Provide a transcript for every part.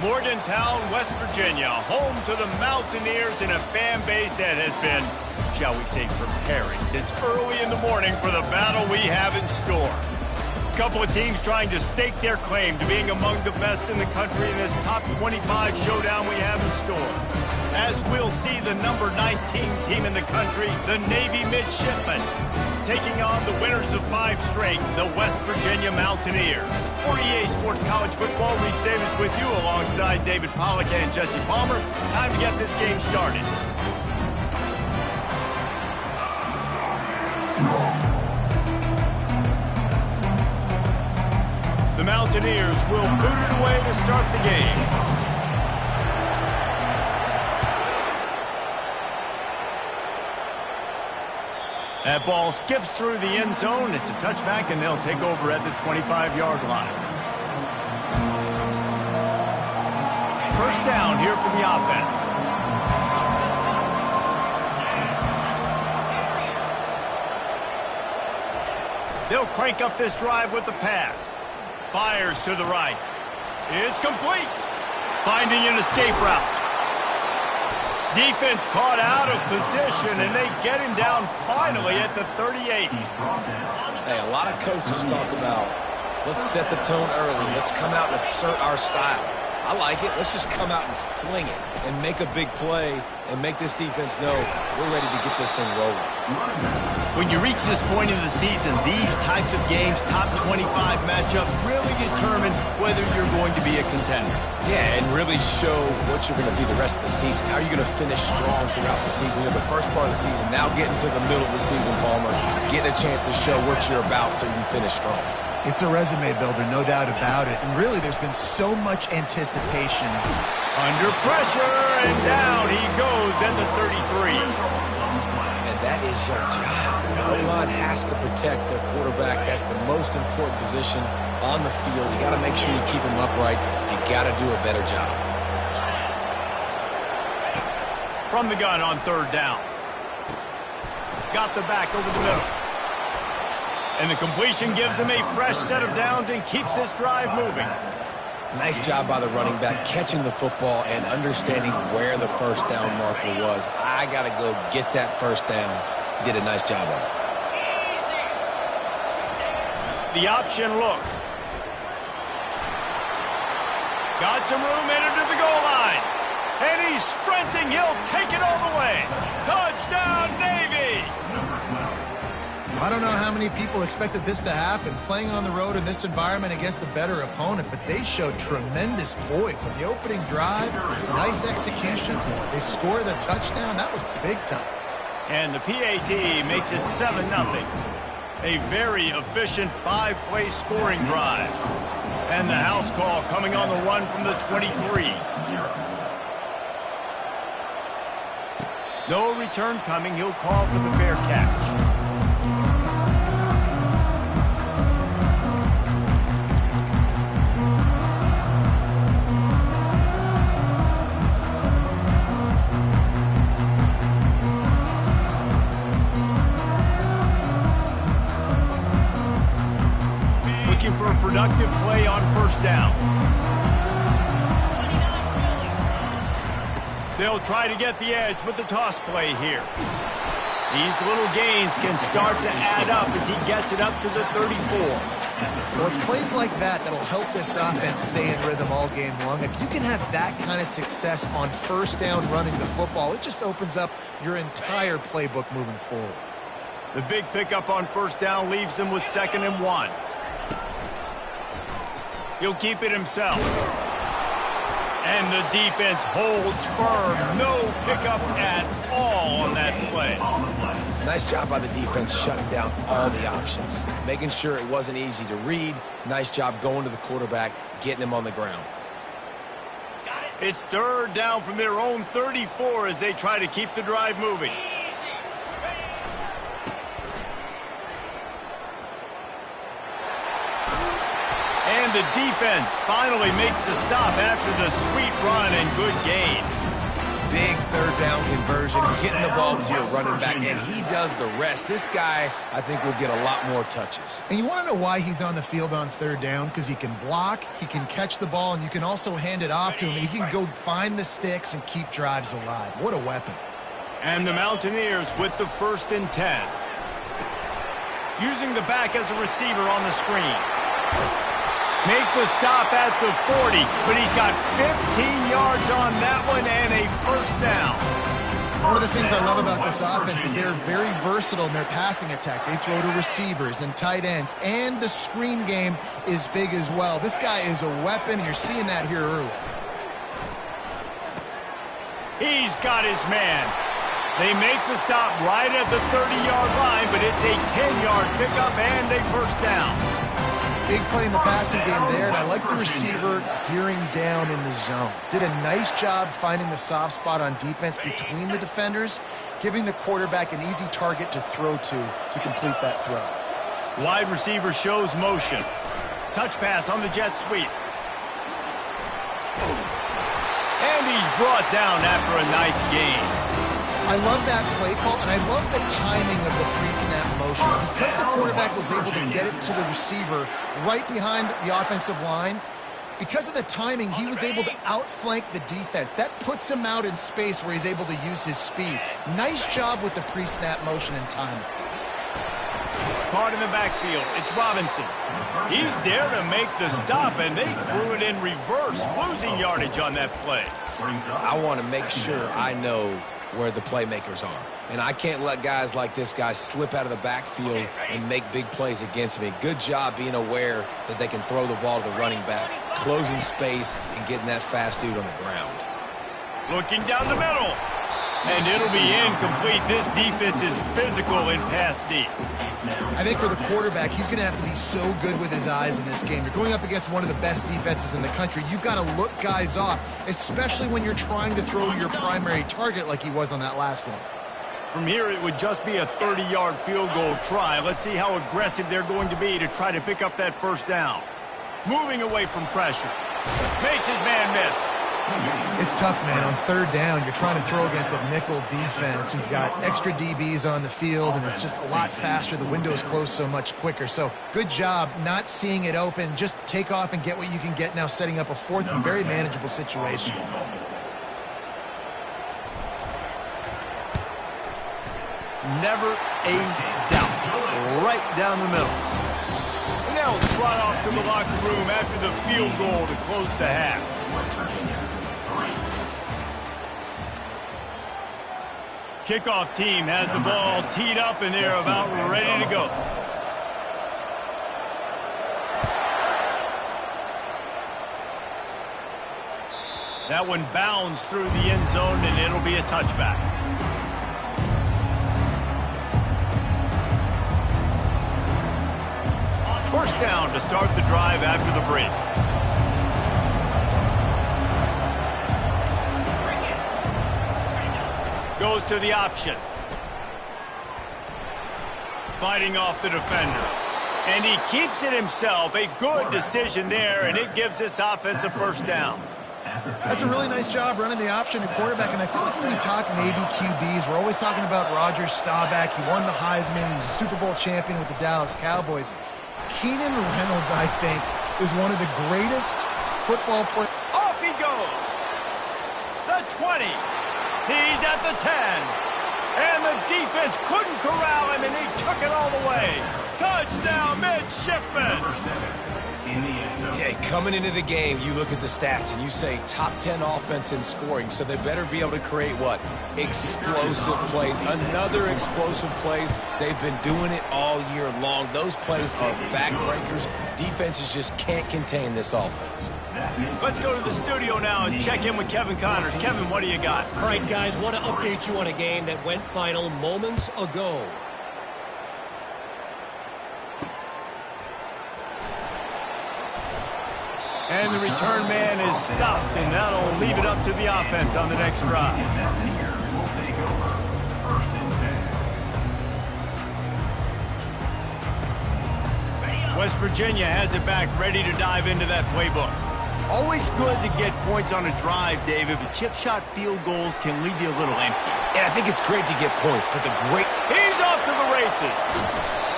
Morgantown, West Virginia, home to the Mountaineers and a fan base that has been, shall we say, preparing since early in the morning for the battle we have in store. A couple of teams trying to stake their claim to being among the best in the country in this top 25 showdown we have in store. As we'll see the number 19 team in the country, the Navy Midshipmen, taking on the winners of 5 straight, the West Virginia Mountaineers. For EA Sports College Football, Reese Davis with you alongside David Pollack and Jesse Palmer. Time to get this game started. The Mountaineers will boot it away to start the game. That ball skips through the end zone. It's a touchback, and they'll take over at the 25-yard line. First down here for the offense. They'll crank up this drive with the pass. Fires to the right. It's complete. Finding an escape route. Defense caught out of position, and they get him down finally at the 38. Hey, a lot of coaches talk about, let's set the tone early. Let's come out and assert our style. I like it. Let's just come out and fling it and make a big play and make this defense know we're ready to get this thing rolling. When you reach this point in the season, these types of games, top 25 matchups, really determine whether you're going to be a contender. Yeah, and really show what you're going to be the rest of the season. How are you going to finish strong throughout the season? You're the first part of the season, now getting to the middle of the season, Palmer, getting a chance to show what you're about so you can finish strong. It's a resume builder, no doubt about it. And really, there's been so much anticipation. Under pressure, and down he goes at the 33. And that is your job. No one has to protect their quarterback. That's the most important position on the field. You got to make sure you keep him upright. You got to do a better job. From the gun on third down. Got the back over the middle. And the completion gives him a fresh set of downs and keeps this drive moving. Nice job by the running back, catching the football and understanding where the first down marker was. I got to go get that first down. He did a nice job of it. The option look. Got some room, entered to the goal line. And he's sprinting. He'll take it all the way. Touchdown, Navy! I don't know how many people expected this to happen, playing on the road in this environment against a better opponent, but they showed tremendous poise on the opening drive. Nice execution. They score the touchdown. That was big time. And the PAT makes it 7-0. A very efficient 5-play scoring drive. And the house call coming on the run from the 23. No return coming. He'll call for the fair catch. productive play on first down. They'll try to get the edge with the toss play here. These little gains can start to add up as he gets it up to the 34. Well, it's plays like that that'll help this offense stay in rhythm all game long. If you can have that kind of success on first down running the football, it just opens up your entire playbook moving forward. The big pickup on first down leaves them with 2nd and 1. He'll keep it himself. And the defense holds firm. No pickup at all on that play. Nice job by the defense shutting down all the options, making sure it wasn't easy to read. Nice job going to the quarterback, getting him on the ground. It's 3rd down from their own 34 as they try to keep the drive moving. And the defense finally makes the stop after the sweet run and good gain. Big 3rd down conversion, getting the ball to your running back, and he does the rest. This guy, I think, will get a lot more touches. And you want to know why he's on the field on 3rd down? Because he can block, he can catch the ball, and you can also hand it off to him, and he can go find the sticks and keep drives alive. What a weapon. And the Mountaineers with the 1st and 10. Using the back as a receiver on the screen. Make the stop at the 40, but he's got 15 yards on that one and a 1st down. One of the things I love about this offense is they're very versatile in their passing attack. They throw to receivers and tight ends, and the screen game is big as well. This guy is a weapon, and you're seeing that here early. He's got his man. They make the stop right at the 30-yard line, but it's a 10-yard pickup and a 1st down. Big play in the passing game there, and I like the receiver gearing down in the zone. Did a nice job finding the soft spot on defense between the defenders, giving the quarterback an easy target to throw to complete that throw. Wide receiver shows motion. Touch pass on the jet sweep. And he's brought down after a nice gain. I love that play call, and I love the timing of the pre-snap motion. Because the quarterback was able to get it to the receiver right behind the offensive line, because of the timing, he was able to outflank the defense. That puts him out in space where he's able to use his speed. Nice job with the pre-snap motion and timing. Caught in the backfield, it's Robinson. He's there to make the stop, and they threw it in reverse, losing yardage on that play. I want to make sure I know where the playmakers are. And I can't let guys like this guy slip out of the backfield and make big plays against me. Good job being aware that they can throw the ball to the running back, closing space, and getting that fast dude on the ground. Looking down the middle. And it'll be incomplete. This defense is physical in pass deep. I think for the quarterback, he's going to have to be so good with his eyes in this game. You're going up against one of the best defenses in the country. You've got to look guys off, especially when you're trying to throw your primary target like he was on that last one. From here, it would just be a 30-yard field goal try. Let's see how aggressive they're going to be to try to pick up that 1st down. Moving away from pressure. Makes his man miss. It's tough, man. On 3rd down, you're trying to throw against a nickel defense. You've got extra DBs on the field, and it's just a lot faster. The window's closed so much quicker. So good job not seeing it open. Just take off and get what you can get now, setting up a 4th and very manageable situation. Never a doubt. Right down the middle. And now it's brought off to the locker room after the field goal to close the half. Kickoff team has the ball teed up, and they're about ready to go. That one bounds through the end zone, and it'll be a touchback. First down to start the drive after the break. Goes to the option. Fighting off the defender. And he keeps it himself. A good decision there, and it gives this offense a 1st down. That's a really nice job running the option at quarterback, and I feel like when we talk Navy QBs, we're always talking about Roger Staubach. He won the Heisman. He was a Super Bowl champion with the Dallas Cowboys. Keenan Reynolds, I think, is one of the greatest football players. Off he goes. The 20. He's at the 10. And the defense couldn't corral him, and he took it all the way. Touchdown, midshipman. Yeah, coming into the game, you look at the stats and you say top 10 offense in scoring, so they better be able to create what? Explosive plays. Another explosive plays. They've been doing it all year long. Those plays are backbreakers. Defenses just can't contain this offense. Let's go to the studio now and check in with Kevin Connors. Kevin, what do you got? All right, guys, want to update you on a game that went final moments ago. And the return man is stopped, and that'll leave it up to the offense on the next drive. West Virginia has it back, ready to dive into that playbook. Always good to get points on a drive, David, but chip shot field goals can leave you a little empty. And I think it's great to get points, but He's off to the races.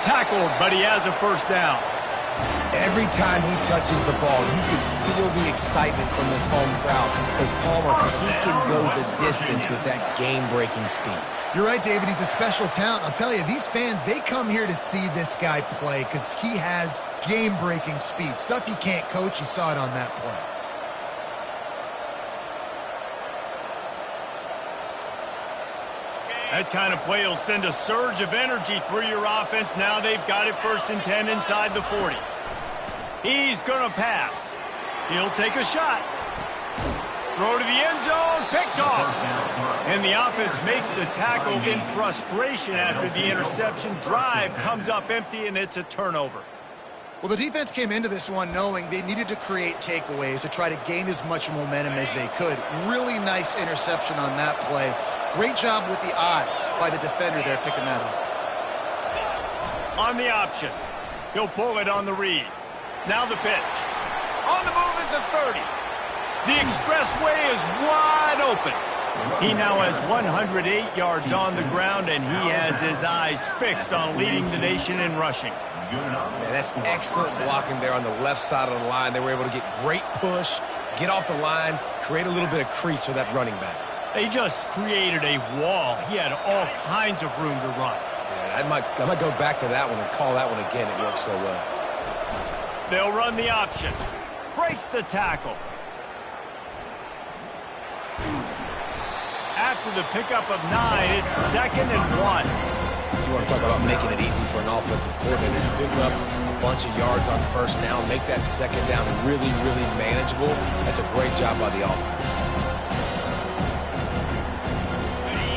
Tackled, but he has a first down. every time he touches the ball, you can feel the excitement from this home crowd because Palmer, he can go the distance with that game-breaking speed. You're right, David. He's a special talent. I'll tell you, these fans, they come here to see this guy play because he has game-breaking speed. Stuff you can't coach. You saw it on that play. That kind of play will send a surge of energy through your offense. Now they've got it 1st and 10 inside the 40. He's going to pass. He'll take a shot. Throw to the end zone, picked off. And the offense makes the tackle in frustration after the interception. Drive comes up empty, and it's a turnover. Well, the defense came into this one knowing they needed to create takeaways to try to gain as much momentum as they could. Really nice interception on that play. Great job with the eyes by the defender there picking that up. On the option. He'll pull it on the read. Now the pitch. On the move at the 30. The expressway is wide open. He now has 108 yards on the ground, and he has his eyes fixed on leading the nation in rushing. Man, that's excellent blocking there on the left side of the line. They were able to get great push, get off the line, create a little bit of crease for that running back. They just created a wall. He had all kinds of room to run. Yeah, I might go back to that one and call that one again. It worked so well. They'll run the option. Breaks the tackle. After the pickup of 9, it's 2nd and 1. You want to talk about making it easy for an offensive coordinator. You pick up a bunch of yards on 1st down, make that 2nd down really, really manageable. That's a great job by the offense.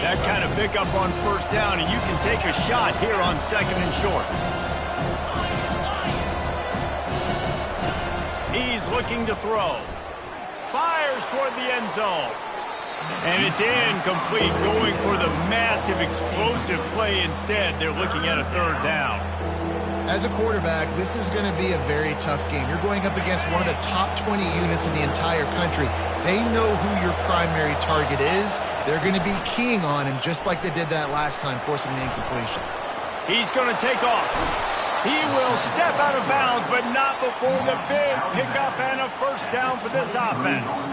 That kind of pickup on 1st down, and you can take a shot here on 2nd and short. He's looking to throw. Fires toward the end zone. And it's incomplete, going for the massive explosive play instead. They're looking at a 3rd down. As a quarterback, this is going to be a very tough game. You're going up against one of the top 20 units in the entire country. They know who your primary target is. They're going to be keying on him just like they did that last time, forcing the incompletion. He's going to take off. He will step out of bounds, but not before the big pickup and a 1st down for this offense.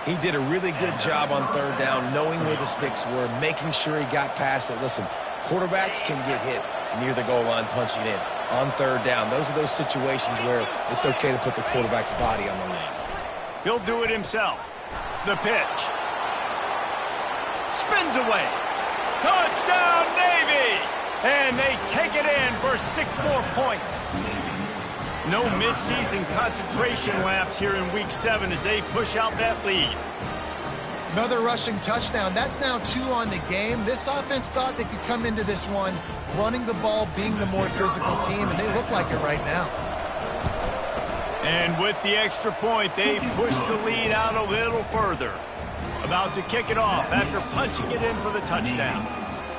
He did a really good job on 3rd down, knowing where the sticks were, making sure he got past it. Listen, quarterbacks can get hit near the goal line punching in. On 3rd down, those are those situations where it's okay to put the quarterback's body on the line. He'll do it himself. The pitch. Spins away. Touchdown, Navy! And they take it in for 6 more points. No midseason concentration laps here in Week 7 as they push out that lead. Another rushing touchdown. That's now 2 on the game. This offense thought they could come into this one running the ball, being the more physical team, and they look like it right now. And with the extra point, they push the lead out a little further. About to kick it off after punching it in for the touchdown.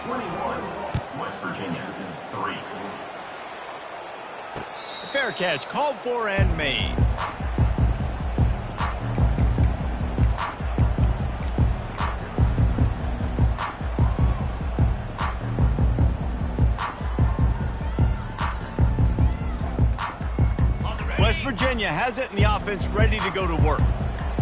21, West Virginia, 3. Fair catch called for and made. West Virginia has it and the offense ready to go to work.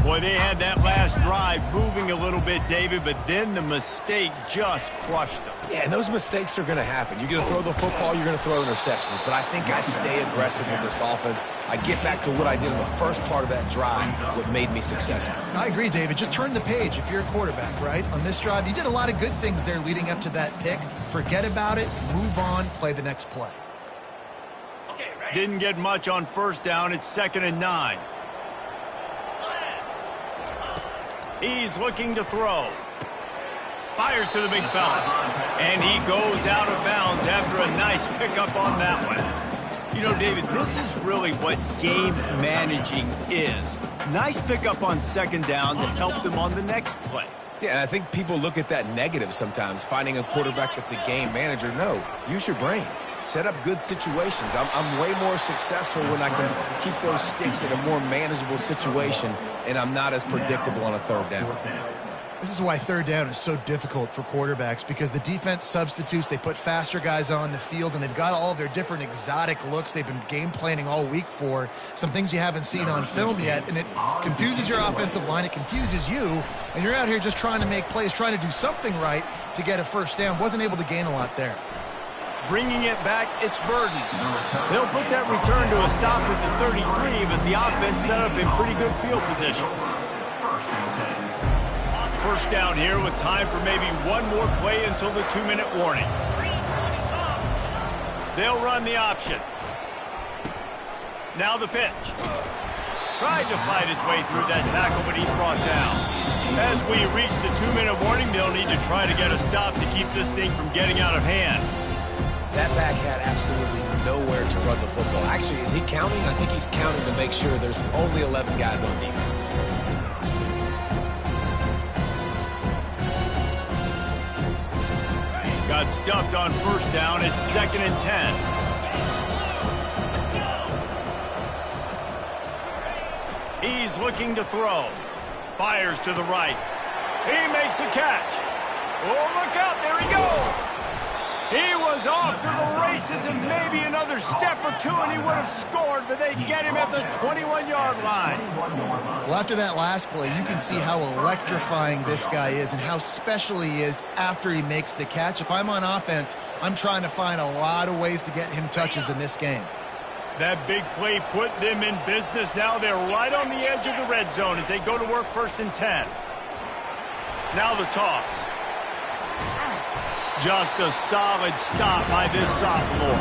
Boy, they had that last drive moving a little bit, David, but then the mistake just crushed them. Yeah, and those mistakes are going to happen. You're going to throw the football, you're going to throw interceptions. But I think I stay aggressive with this offense. I get back to what I did in the first part of that drive, what made me successful. I agree, David. Just turn the page if you're a quarterback, right? On this drive, you did a lot of good things there leading up to that pick. Forget about it, move on, play the next play. Didn't get much on first down. It's 2nd and 9. He's looking to throw. Fires to the big fella. And he goes out of bounds after a nice pickup on that one. You know, David, this is really what game managing is. Nice pickup on 2nd down to help them on the next play. Yeah, and I think people look at that negative sometimes, finding a quarterback that's a game manager. No, use your brain. Set up good situations. I'm way more successful when I can keep those sticks in a more manageable situation, and I'm not as predictable on a 3rd down. This is why 3rd down is so difficult for quarterbacks, because the defense substitutes, they put faster guys on the field, and they've got all of their different exotic looks they've been game planning all week for, some things you haven't seen on film yet, and it confuses your offensive line, it confuses you, and you're out here just trying to make plays, trying to do something right to get a 1st down. Wasn't able to gain a lot there. Bringing it back, it's Burden. They'll put that return to a stop with the 33, but the offense set up in pretty good field position. 1st down here with time for maybe one more play until the 2-minute warning. They'll run the option. Now the pitch. Tried to fight his way through that tackle, but he's brought down. As we reach the 2-minute warning, they'll need to try to get a stop to keep this thing from getting out of hand. That back had absolutely nowhere to run the football. Actually, is he counting? I think he's counting to make sure there's only 11 guys on defense. Got stuffed on 1st down. It's 2nd and 10. He's looking to throw. Fires to the right. He makes a catch. Oh, look out. There he goes. He was off to the races and maybe another step or two and he would have scored, but they get him at the 21-yard line. Well, after that last play, you can see how electrifying this guy is and how special he is after he makes the catch. If I'm on offense, I'm trying to find a lot of ways to get him touches in this game. That big play put them in business. Now they're right on the edge of the red zone as they go to work 1st and 10. Now the toss. Just a solid stop by this sophomore.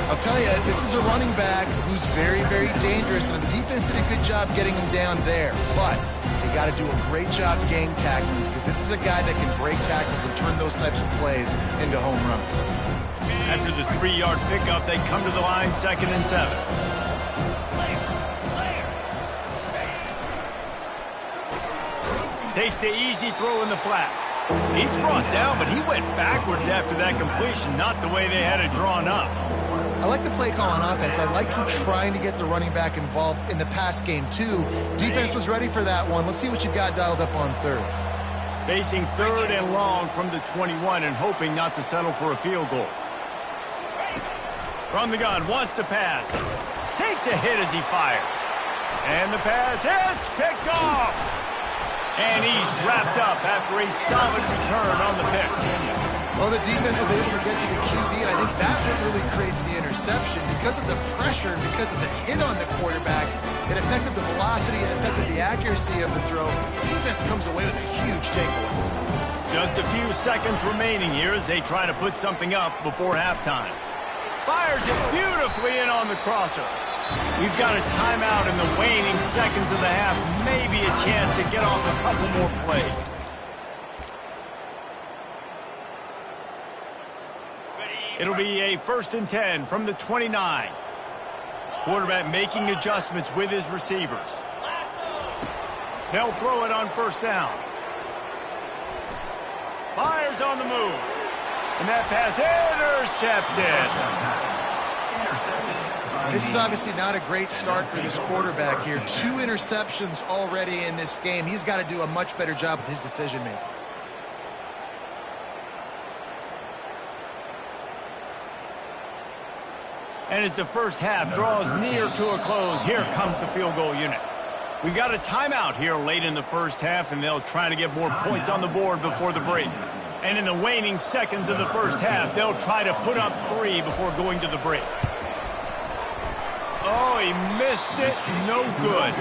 I'll tell you, this is a running back who's very, very dangerous, and the defense did a good job getting him down there. But they got to do a great job gang tackling, because this is a guy that can break tackles and turn those types of plays into home runs. After the 3-yard pickup, they come to the line 2nd and 7. Takes the easy throw in the flat. He's brought down, but he went backwards after that completion, not the way they had it drawn up. I like the play call on offense. I like you trying to get the running back involved in the pass game, too. Defense was ready for that one. Let's see what you've got dialed up on 3rd. Facing 3rd and long from the 21 and hoping not to settle for a field goal. From the gun, wants to pass. Takes a hit as he fires. And the pass hits, picked off. And he's wrapped up after a solid return on the pick. Well, the defense was able to get to the QB, and I think that's what really creates the interception. Because of the pressure, because of the hit on the quarterback, it affected the velocity, it affected the accuracy of the throw. The defense comes away with a huge takeaway. Just a few seconds remaining here as they try to put something up before halftime. Fires it beautifully in on the crosser. We've got a timeout in the waning seconds of the half. Maybe a chance to get off a couple more plays. It'll be a 1st and 10 from the 29. Quarterback making adjustments with his receivers. They'll throw it on 1st down. Fires on the move. And that pass intercepted. This is obviously not a great start for this quarterback here. 2 interceptions already in this game. He's got to do a much better job with his decision-making. And as the first half draws near to a close, here comes the field goal unit. We got a timeout here late in the first half, and they'll try to get more points on the board before the break. And in the waning seconds of the first half, they'll try to put up 3 before going to the break. Oh, he missed it. No good.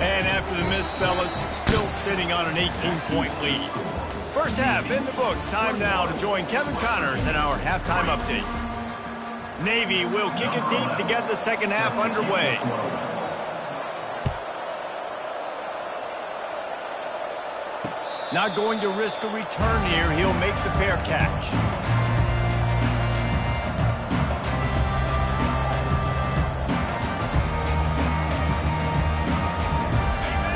And after the miss, fellas, still sitting on an 18-point lead. First half in the books. Time now to join Kevin Connors in our halftime update. Navy will kick it deep to get the second half underway. Not going to risk a return here. He'll make the fair catch.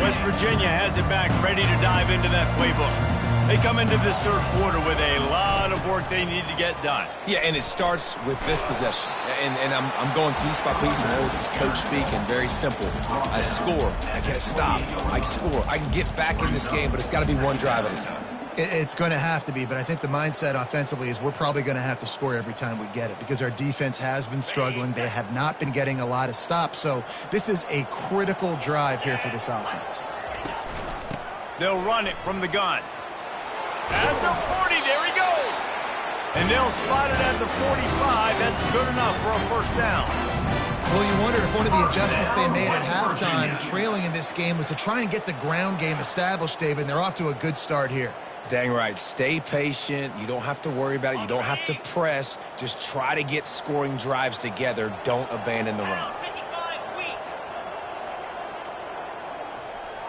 West Virginia has it back, ready to dive into that playbook. They come into this third quarter with a lot of work they need to get done. Yeah, and it starts with this possession. And I'm going piece by piece. I know this is coach speaking, very simple. I score, I get a stop, I score. I can get back in this game, but it's got to be one drive at a time. It's going to have to be, but I think the mindset offensively is we're probably going to have to score every time we get it because our defense has been struggling. They have not been getting a lot of stops, so this is a critical drive here for this offense. They'll run it from the gun. At the 40, there he goes. And they'll spot it at the 45. That's good enough for a first down. Well, you wonder if one of the adjustments they made at halftime, trailing in this game, was to try and get the ground game established, David, and they're off to a good start here. Dang right. Stay patient. You don't have to worry about it. You don't have to press. Just try to get scoring drives together. Don't abandon the run.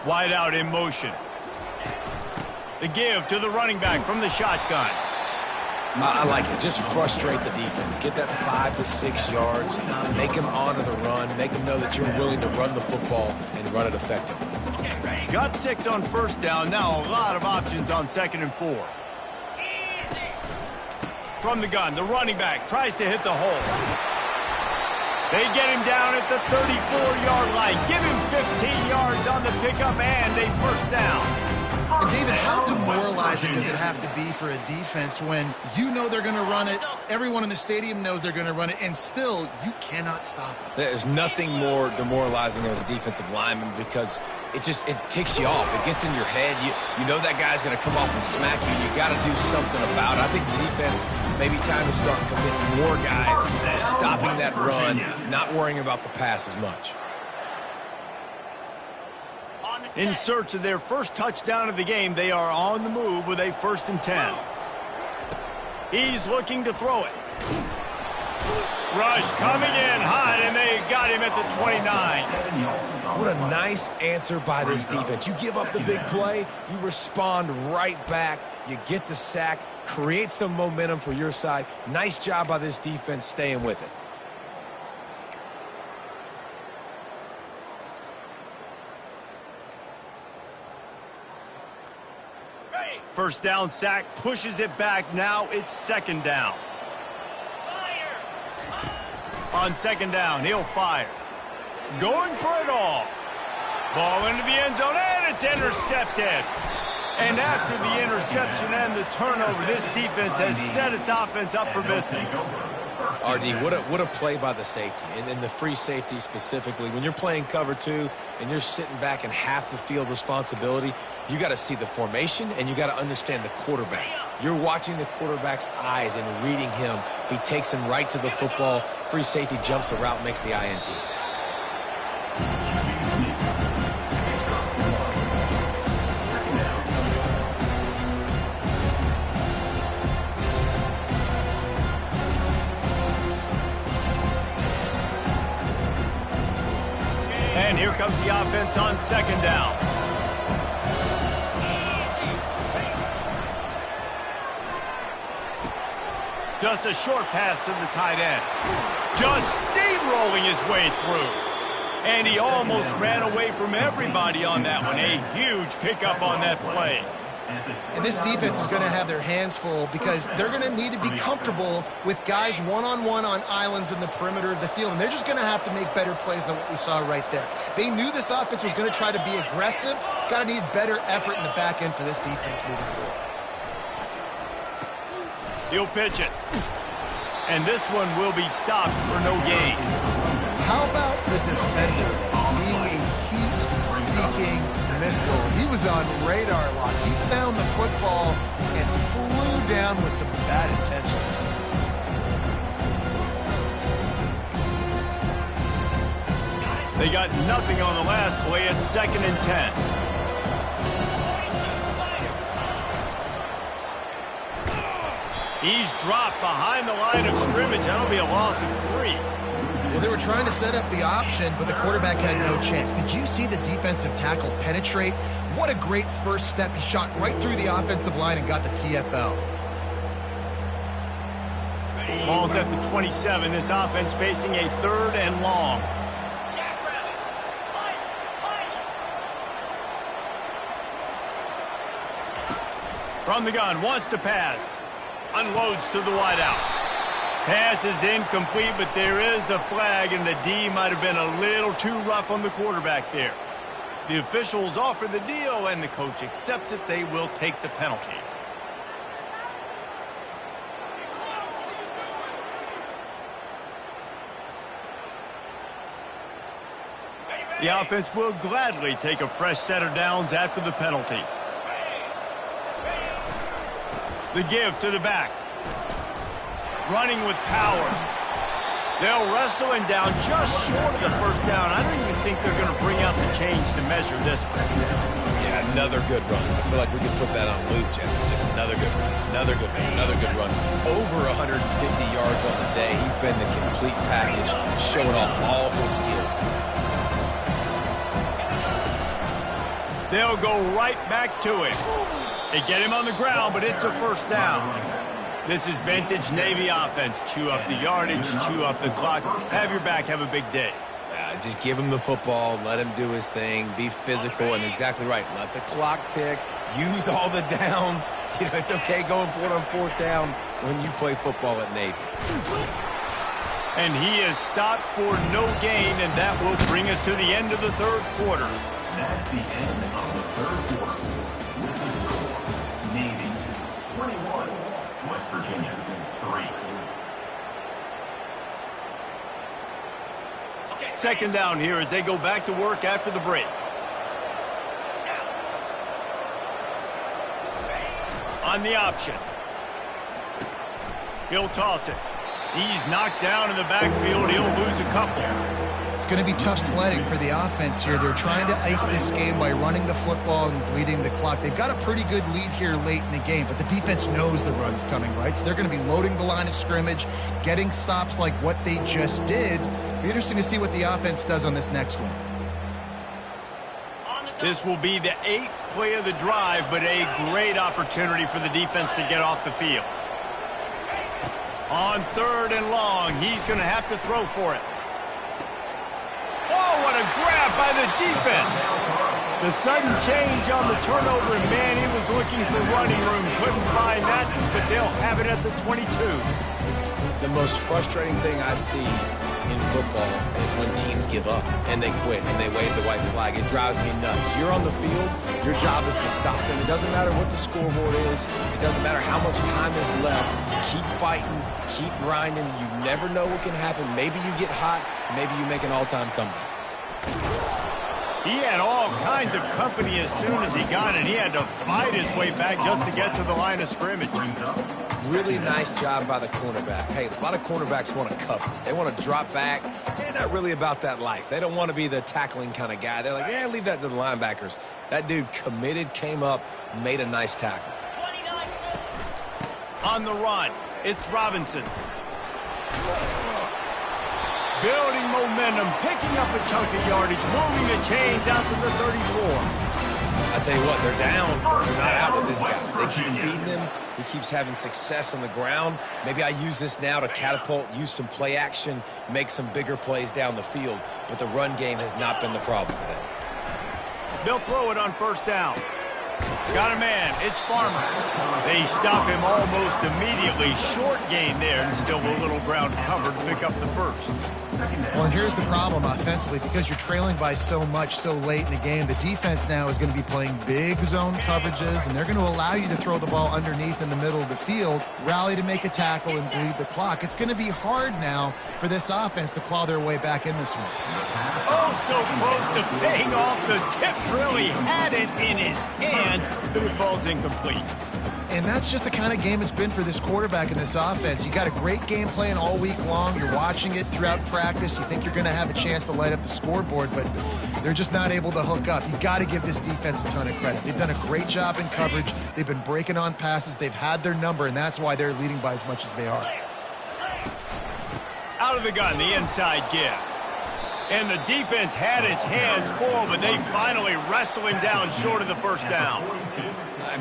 Wide out in motion. The give to the running back from the shotgun. I like it. Just frustrate the defense. Get that 5 to 6 yards. Make them honor the run. Make them know that you're willing to run the football and run it effectively. Got 6 on first down. Now a lot of options on 2nd and 4. From the gun, the running back tries to hit the hole. They get him down at the 34-yard line. Give him 15 yards on the pickup and a first down. And David, how demoralizing does it have to be for a defense when you know they're going to run it, everyone in the stadium knows they're going to run it, and still you cannot stop it? There's nothing more demoralizing as a defensive lineman because it ticks you off. It gets in your head. You know that guy's going to come off and smack you, and you got to do something about it. I think the defense maybe time to start committing more guys to stopping that run, not worrying about the pass as much. In search of their first touchdown of the game, they are on the move with a 1st and 10. He's looking to throw it. Rush coming in hot, and they got him at the 29. What a nice answer by this defense. You give up the big play, you respond right back, you get the sack, create some momentum for your side. Nice job by this defense staying with it. First down sack, pushes it back. Now it's 2nd down. On 2nd down, he'll fire. Going for it all. Ball into the end zone, and it's intercepted. And after the interception and the turnover, this defense has set its offense up for business. RD, what a play by the safety, and the free safety specifically. When you're playing cover 2 and you're sitting back in half the field responsibility, you got to see the formation and you got to understand the quarterback. You're watching the quarterback's eyes and reading him. He takes him right to the football. Free safety jumps the route, makes the INT. And here comes the offense on 2nd down. Just a short pass to the tight end. Just steamrolling his way through. And he almost ran away from everybody on that one. A huge pickup on that play. And this defense is going to have their hands full because they're going to need to be comfortable with guys one-on-one on islands in the perimeter of the field. And they're just going to have to make better plays than what we saw right there. They knew this offense was going to try to be aggressive. Got to need better effort in the back end for this defense moving forward. He'll pitch it. And this one will be stopped for no gain. How about the defender being a heat-seeking missile? He was on radar lock. He found the football and flew down with some bad intentions. They got nothing on the last play. It's 2nd and 10. He's dropped behind the line of scrimmage. That'll be a loss of 3. Well, they were trying to set up the option, but the quarterback had no chance. Did you see the defensive tackle penetrate? What a great first step. He shot right through the offensive line and got the TFL. Ball's at the 27. This offense facing a 3rd and long. From the gun, wants to pass. Unloads to the wideout. Pass is incomplete, but there is a flag, and the D might have been a little too rough on the quarterback there. The officials offer the deal, and the coach accepts it. They will take the penalty. The offense will gladly take a fresh set of downs after the penalty. The give to the back. Running with power. They'll wrestle him down just short of the first down. I don't even think they're going to bring out the chains to measure this one. Yeah, another good run. I feel like we could put that on loop, Jesse. Just another good run. Another good run. Another good run. Over 150 yards on the day. He's been the complete package, showing off all his skills tonight. They'll go right back to him. They get him on the ground, but it's a first down. This is vintage Navy offense. Chew up the yardage, chew up the clock. Have your back, have a big day. Just give him the football, let him do his thing, be physical, and exactly right. Let the clock tick, use all the downs. You know, it's okay going for it on 4th down when you play football at Navy. And he is stopped for no gain, and that will bring us to the end of the 3rd quarter. That's the end of the 3rd quarter. With the score, Navy 21, West Virginia 3. 2nd down here as they go back to work after the break. On the option. He'll toss it. He's knocked down in the backfield. He'll lose a couple. It's going to be tough sledding for the offense here. They're trying to ice this game by running the football and bleeding the clock. They've got a pretty good lead here late in the game, but the defense knows the run's coming, right? So they're going to be loading the line of scrimmage, getting stops like what they just did. It'll be interesting to see what the offense does on this next one. This will be the 8th play of the drive, but a great opportunity for the defense to get off the field. On 3rd and long, he's going to have to throw for it. Oh, what a grab by the defense. The sudden change on the turnover, and man, he was looking for running room. Couldn't find that, but they'll have it at the 22. The most frustrating thing I see in football is when teams give up and they quit and they wave the white flag. It drives me nuts. You're on the field. Your job is to stop them. It doesn't matter what the scoreboard is. It doesn't matter how much time is left. Keep fighting. Keep grinding. You never know what can happen. Maybe you get hot. Maybe you make an all-time comeback. He had all kinds of company as soon as he got it. He had to fight his way back just to get to the line of scrimmage. Really nice job by the cornerback. Hey, a lot of cornerbacks want to cover. They want to drop back. They're not really about that life. They don't want to be the tackling kind of guy. They're like, yeah, leave that to the linebackers. That dude committed, came up, made a nice tackle. On the run, it's Robinson. Building momentum, picking up a chunk of yardage, moving the chains out to the 34. I tell you what, they're down. They're not out with this guy. They keep feeding him. He keeps having success on the ground. Maybe I use this now to catapult, use some play action, make some bigger plays down the field. But the run game has not been the problem today. They'll throw it on 1st down. Got a man. It's Farmer. They stop him almost immediately. Short gain there, and still a little ground cover to pick up the 1st. Well, and here's the problem offensively. Because you're trailing by so much so late in the game, the defense now is going to be playing big zone coverages, and they're going to allow you to throw the ball underneath in the middle of the field, rally to make a tackle, and bleed the clock. It's going to be hard now for this offense to claw their way back in this one. Oh, so close to paying off. The tip really had it in his hands, but it falls incomplete. And that's just the kind of game it's been for this quarterback in this offense. You got a great game plan all week long. You're watching it throughout practice. You think you're going to have a chance to light up the scoreboard, but they're just not able to hook up. You got to give this defense a ton of credit. They've done a great job in coverage. They've been breaking on passes. They've had their number, and that's why they're leading by as much as they are. Out of the gun, the inside give. And the defense had its hands full, but they finally wrestle him down short of the first down.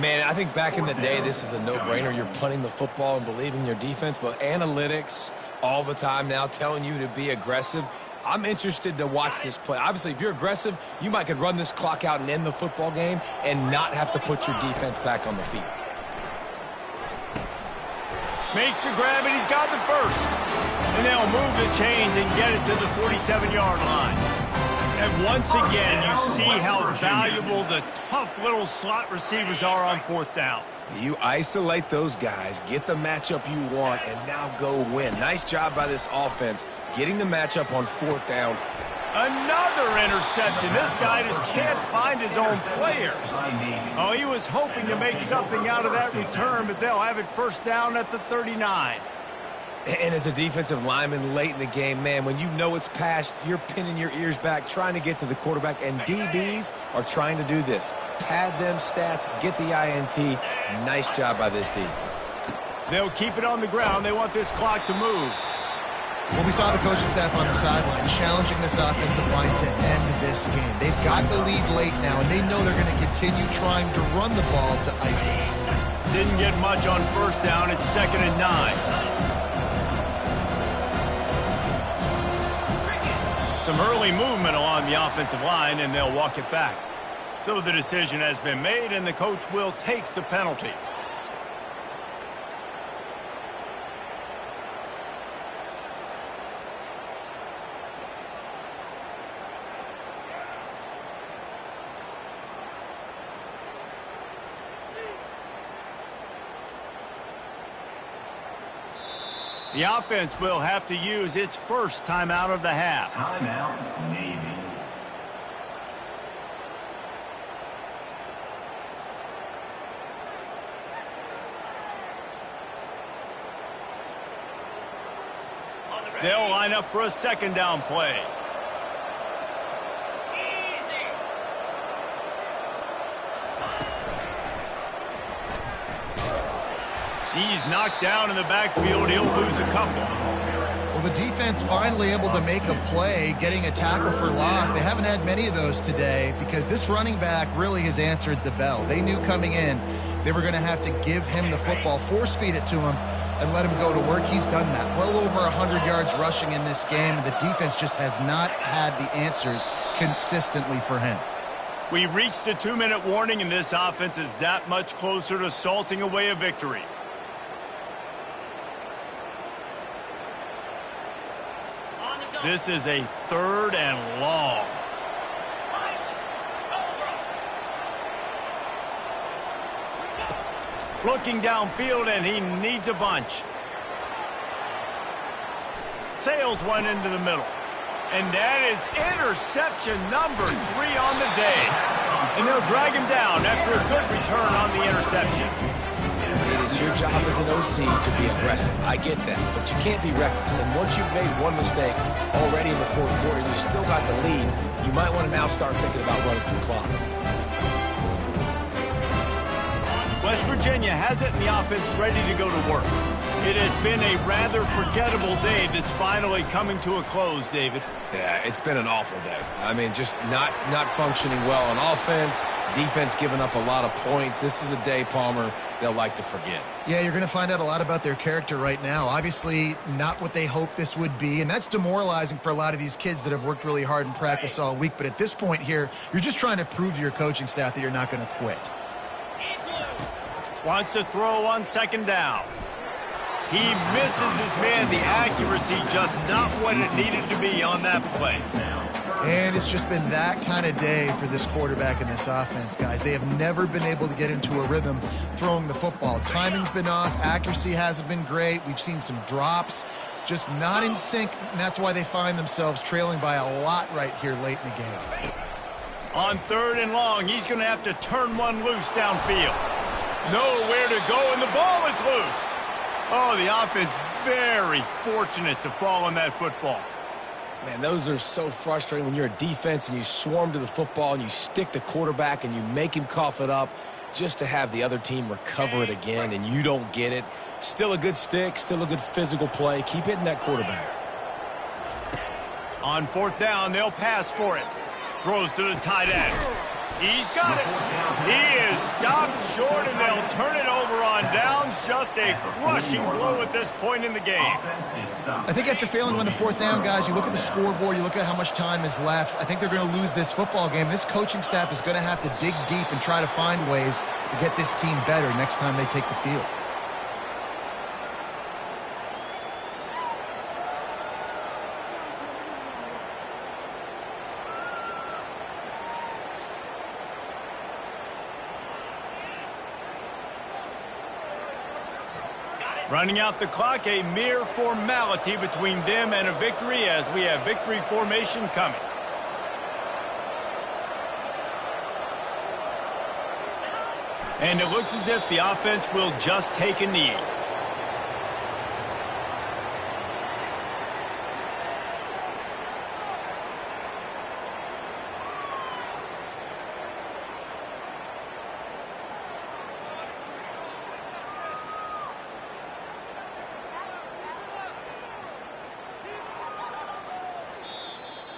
Man, I think back in the day, this is a no-brainer. You're punting the football and believing your defense, but analytics all the time now telling you to be aggressive. I'm interested to watch this play. Obviously, if you're aggressive, you might could run this clock out and end the football game and not have to put your defense back on the field. Makes the grab, and he's got the first. And they'll move the chains and get it to the 47-yard line. And once again, you see how valuable the tough little slot receivers are on fourth down. You isolate those guys, get the matchup you want, and now go win. Nice job by this offense, getting the matchup on fourth down. Another interception. This guy just can't find his own players. Oh, he was hoping to make something out of that return, but they'll have it first down at the 39. And as a defensive lineman late in the game, man, when you know it's past, you're pinning your ears back, trying to get to the quarterback, and DBs are trying to do this. Pad them stats, get the INT. Nice job by this D. They'll keep it on the ground. They want this clock to move. Well, we saw the coaching staff on the sideline challenging this offensive line to end this game. They've got the lead late now, and they know they're going to continue trying to run the ball to ice it. Didn't get much on first down. It's 2nd and 9. Some early movement along the offensive line, and they'll walk it back. So the decision has been made, and the coach will take the penalty. The offense will have to use its first timeout of the half. Timeout, Navy. They'll line up for a second down play. He's knocked down in the backfield. He'll lose a couple. Well, the defense finally able to make a play, getting a tackle for loss. They haven't had many of those today because this running back really has answered the bell. They knew coming in they were going to have to give him the football, force feed it to him, and let him go to work. He's done that. Well over 100 yards rushing in this game, and the defense just has not had the answers consistently for him. We reached the 2-minute warning, and this offense is that much closer to salting away a victory. This is a 3rd and long. Looking downfield, and he needs a bunch. Sails one into the middle. And that is interception number 3 on the day. And they'll drag him down after a good return on the interception. It is your job as an OC to be aggressive. I get that, but you can't be reckless. And once you've made one mistake already in the fourth quarter, you still got the lead, you might want to now start thinking about running some clock. West Virginia has it, and the offense ready to go to work. It has been a rather forgettable day that's finally coming to a close, David. Yeah, it's been an awful day. I mean, just not functioning well on offense, defense giving up a lot of points. This is a day, Palmer, they'll like to forget. Yeah, you're going to find out a lot about their character right now. Obviously, not what they hoped this would be, and that's demoralizing for a lot of these kids that have worked really hard in practice all week. But at this point here, you're just trying to prove to your coaching staff that you're not going to quit. Wants to throw on 2nd down. He misses his man. The accuracy just not what it needed to be on that play. And it's just been that kind of day for this quarterback and this offense, guys. They have never been able to get into a rhythm throwing the football. Timing's been off. Accuracy hasn't been great. We've seen some drops. Just not in sync, and that's why they find themselves trailing by a lot right here late in the game. On 3rd and long, he's going to have to turn one loose downfield. Nowhere to go, and the ball is loose. Oh, the offense very fortunate to fall on that football. Man, those are so frustrating when you're a defense and you swarm to the football and you stick the quarterback and you make him cough it up just to have the other team recover it again and you don't get it. Still a good stick, still a good physical play. Keep hitting that quarterback. On 4th down, they'll pass for it. Throws to the tight end. He's got it. He is stopped short, and they'll turn it over on downs. Just a crushing blow at this point in the game. I think after failing on the 4th down, guys, you look at the scoreboard, you look at how much time is left. I think they're going to lose this football game. This coaching staff is going to have to dig deep and try to find ways to get this team better next time they take the field. Running out the clock, a mere formality between them and a victory as we have victory formation coming. And it looks as if the offense will just take a knee.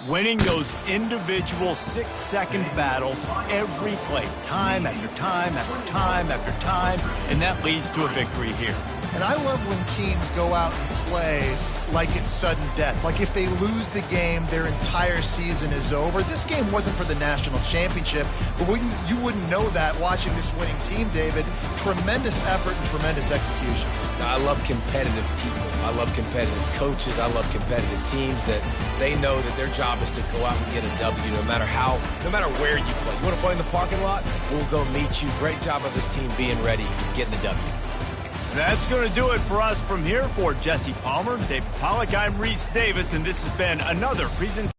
Winning those individual 6-second battles every play, time after time after time after time, and that leads to a victory here. And I love when teams go out and play like it's sudden death. Like if they lose the game, their entire season is over. This game wasn't for the national championship, but you wouldn't know that watching this winning team, David. Tremendous effort and tremendous execution. I love competitive people. I love competitive coaches. I love competitive teams that they know that their job is to go out and get a W no matter where you play. You want to play in the parking lot? We'll go meet you. Great job of this team being ready, getting the W. That's going to do it for us from here. For Jesse Palmer, David Pollack, I'm Reese Davis, and this has been another presentation.